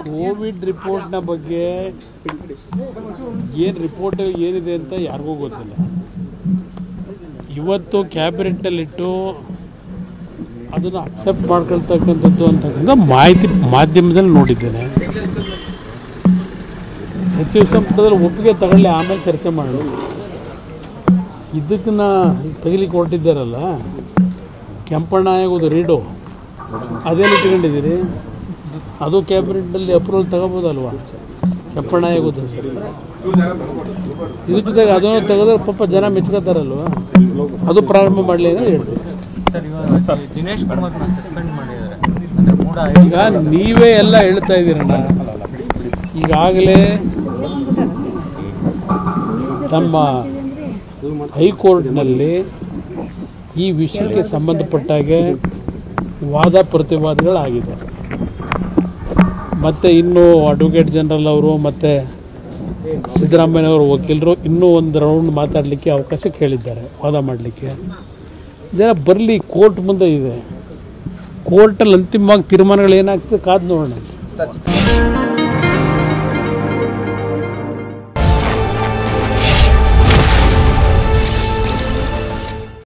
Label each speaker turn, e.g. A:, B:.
A: Covid ರಿಪೋರ್ಟ್ನ ಬಗ್ಗೆ ಏನು report ಏನಿದೆ ಅಂತ ಯಾರಿಗೂ ಗೊತ್ತಿಲ್ಲ. ಇವತ್ತು ಕ್ಯಾಬಿನೆಟ್ಟಲ್ಲಿಟ್ಟು ಅದನ್ನು ಅಕ್ಸೆಪ್ಟ್ ಮಾಡ್ಕೊಳ್ತಕ್ಕಂಥದ್ದು ಅಂತಕ್ಕಂಥ ಮಾಹಿತಿ ಮಾಧ್ಯಮದಲ್ಲಿ ನೋಡಿದ್ದೇನೆ. ಸಚಿವ ಸಂಪುಟದಲ್ಲಿ ಒಪ್ಪಿಗೆ ತಗೊಳ್ಳಿ, ಆಮೇಲೆ ಚರ್ಚೆ ಮಾಡೋಣ. ಇದಕ್ಕನ್ನ ತೆಗಿಲಿಕ್ಕೆ ಹೊರಟಿದ್ದಾರಲ್ಲ, ಕೆಂಪಣ್ಣ ಆಗೋದು ರೀಡು, ಅದೇನು ಇಟ್ಕೊಂಡಿದ್ದೀರಿ? ಅದು ಕ್ಯಾಬಿನೆಟ್ನಲ್ಲಿ ಅಪ್ರೂವಲ್ ತಗೋಬೋದಲ್ವಾ? ಕೆಂಪಣ್ಣ ಆಗೋದು ಇದ್ರ ಜೊತೆಗೆ ಅದನ್ನು ತೆಗೆದ್ರೆ ಪಾಪ ಜನ ಮೆಚ್ಕೋತಾರಲ್ವ, ಅದು ಪ್ರಾರಂಭ ಮಾಡಲಿ ಅಂತ ಹೇಳ್ತೀವಿ. ಈಗ ನೀವೇ ಎಲ್ಲ ಹೇಳ್ತಾ ಇದ್ದೀರಣ್ಣ. ಈಗಾಗಲೇ ನಮ್ಮ ಹೈಕೋರ್ಟ್ನಲ್ಲಿ ಈ ವಿಷಯಕ್ಕೆ ಸಂಬಂಧಪಟ್ಟಾಗೆ ವಾದ ಪ್ರತಿವಾದಗಳಾಗಿದೆ. ಮತ್ತು ಇನ್ನೂ ಅಡ್ವೊಕೇಟ್ ಜನರಲ್ ಅವರು ಮತ್ತು ಸಿದ್ದರಾಮಯ್ಯನವರು ವಕೀಲರು ಇನ್ನೂ ಒಂದು ರೌಂಡ್ ಮಾತಾಡಲಿಕ್ಕೆ ಅವಕಾಶ ಕೇಳಿದ್ದಾರೆ, ವಾದ ಮಾಡಲಿಕ್ಕೆ. ಇದೆಲ್ಲ ಬರಲಿ, ಕೋರ್ಟ್ ಮುಂದೆ ಇದೆ. ಕೋರ್ಟಲ್ಲಿ ಅಂತಿಮವಾಗಿ ತೀರ್ಮಾನಗಳು ಏನಾಗ್ತದೆ ಕಾದು ನೋಡೋಣ.